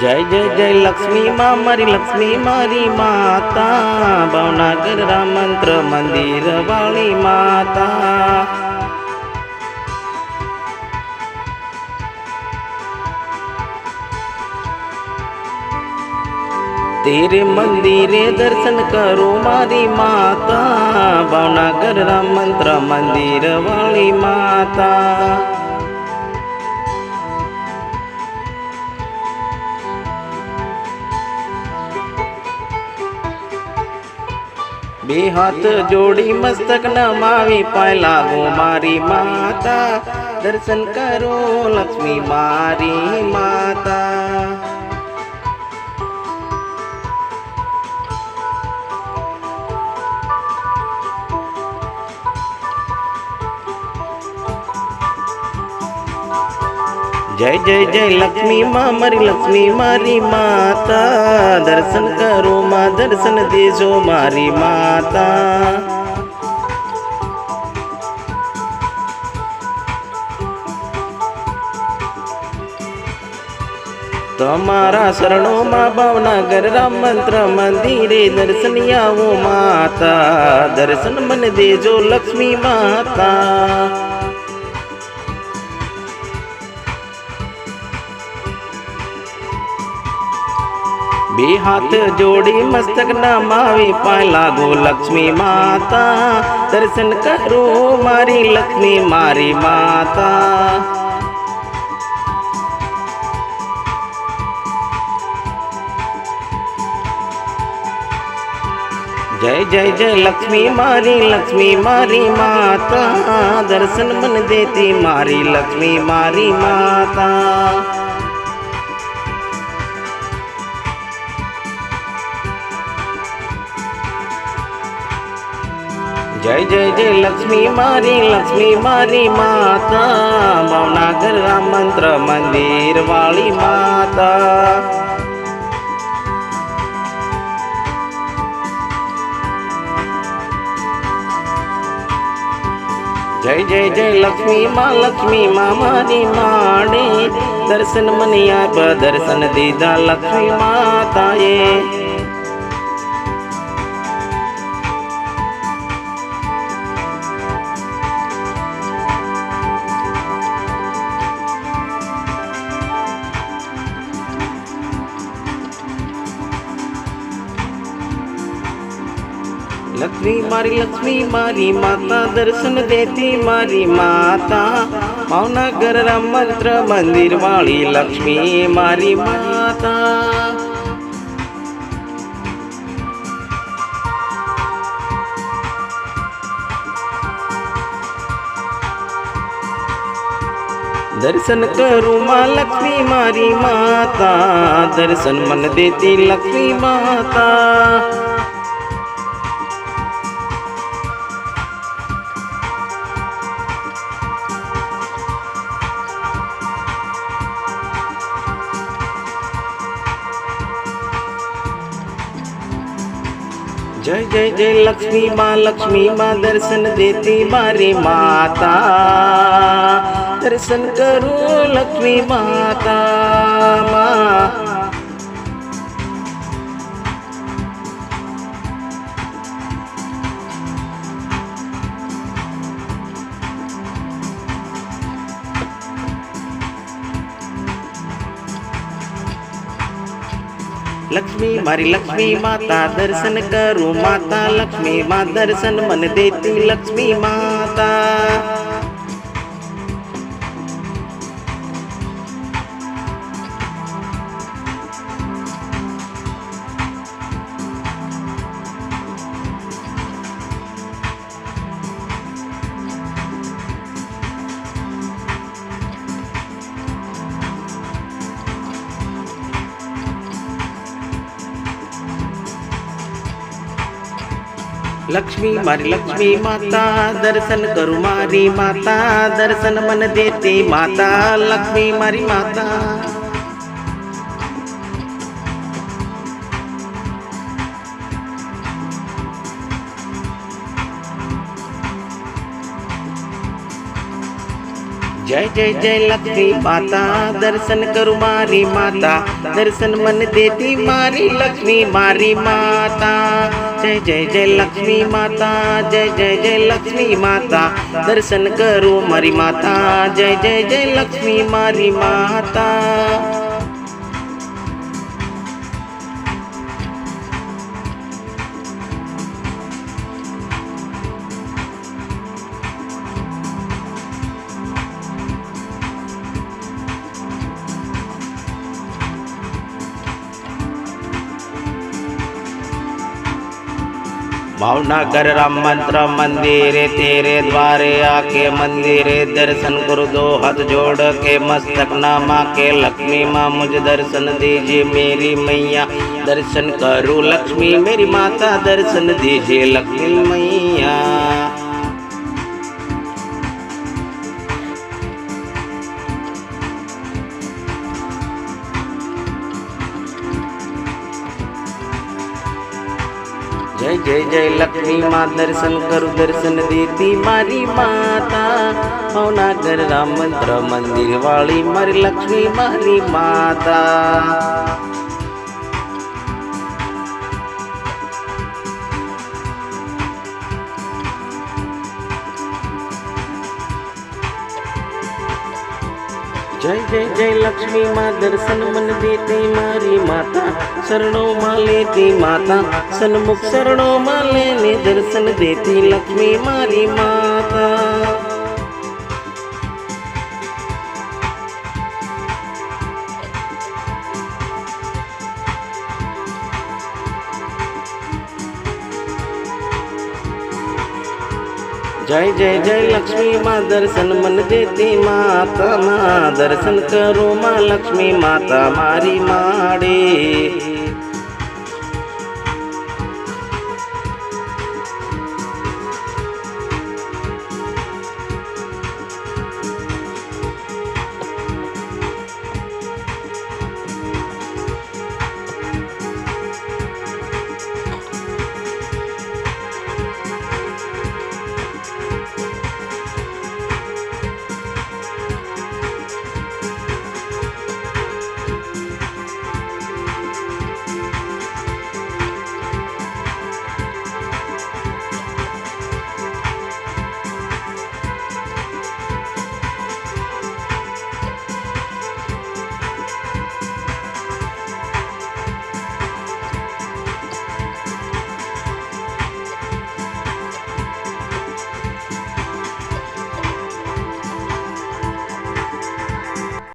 जय जय जय लक्ष्मी माँ मारी लक्ष्मी मारी माता भावनगर राम मंत्र मंदिर वाली माता। तेरे मंदिरे दर्शन करो मारी माता भावनगर राम मंत्र मंदिर वाली माता। बे हाथ जोड़ी मस्तक नमावी पाय लागो मारी माता दर्शन करो लक्ष्मी मारी माता। जय जय जय लक्ष्मी माँ मारी माता दर्शन करो माँ दर्शन देजो मारी माता। तमारा शरणों माँ भावनगर राम मंत्र मंदिरे दर्शन आवो माता दर्शन मन देजो लक्ष्मी माता। बे हाथ जोड़ी मस्तक नमावी पाय लागो लक्ष्मी माता दर्शन करो मारी लक्ष्मी मारी माता। जय जय जय लक्ष्मी मारी माता दर्शन मन देती मारी लक्ष्मी मारी माता। जय जय जय लक्ष्मी मारी माता भावनगर राम मंत्र मंदिर वाली माता। जय जय जय लक्ष्मी माँ मारी माड़े दर्शन मनिया दर्शन दीदा लक्ष्मी माता ये। लक्ष्मी मारी माता दर्शन देती मारी माता भावनगर राम मंत्र मंदिर वाली लक्ष्मी मारी माता। दर्शन करूँ माँ लक्ष्मी मारी माता दर्शन मन देती लक्ष्मी माता। जय जय जय लक्ष्मी माँ दर्शन देती मारी माता दर्शन करो लक्ष्मी माता माँ। लक्ष्मी माता दर्शन करो माता लक्ष्मी माँ दर्शन मन देती लक्ष्मी माता। लक्ष्मी माता दर्शन करू मारी माता दर्शन मन देती माता लक्ष्मी मारी माता। जय जय जय लक्ष्मी माता दर्शन करूं मारी माता दर्शन मन देती मारी लक्ष्मी मारी माता जय जय जय लक्ष्मी माता जय जय जय लक्ष्मी माता दर्शन करूं मारी माता जय जय जय लक्ष्मी मारी माता भावनगर राम मंत्र मंदिर तेरे द्वारे आके मंदिरे दर्शन कर दो हाथ जोड़ के मस्तक नमा के लक्ष्मी माँ मुझे दर्शन दीजिए मेरी मैया दर्शन करूँ लक्ष्मी मेरी माता दर्शन दीजिए लक्ष्मी मैया जय जय जय लक्ष्मी माँ दर्शन करूँ दर्शन देती मारी माता भावनगर राम मंत्र मंदिर वाली मारी लक्ष्मी मारी माता जय जय जय लक्ष्मी माँ दर्शन मन देती मारी माता शरणों माँ लेती माता सन्मुख शरणों माँ लेने दर्शन देती लक्ष्मी मारी माता जय जय जय लक्ष्मी माँ दर्शन मन देती माता माँ दर्शन करो माँ लक्ष्मी माता मारी माड़ी।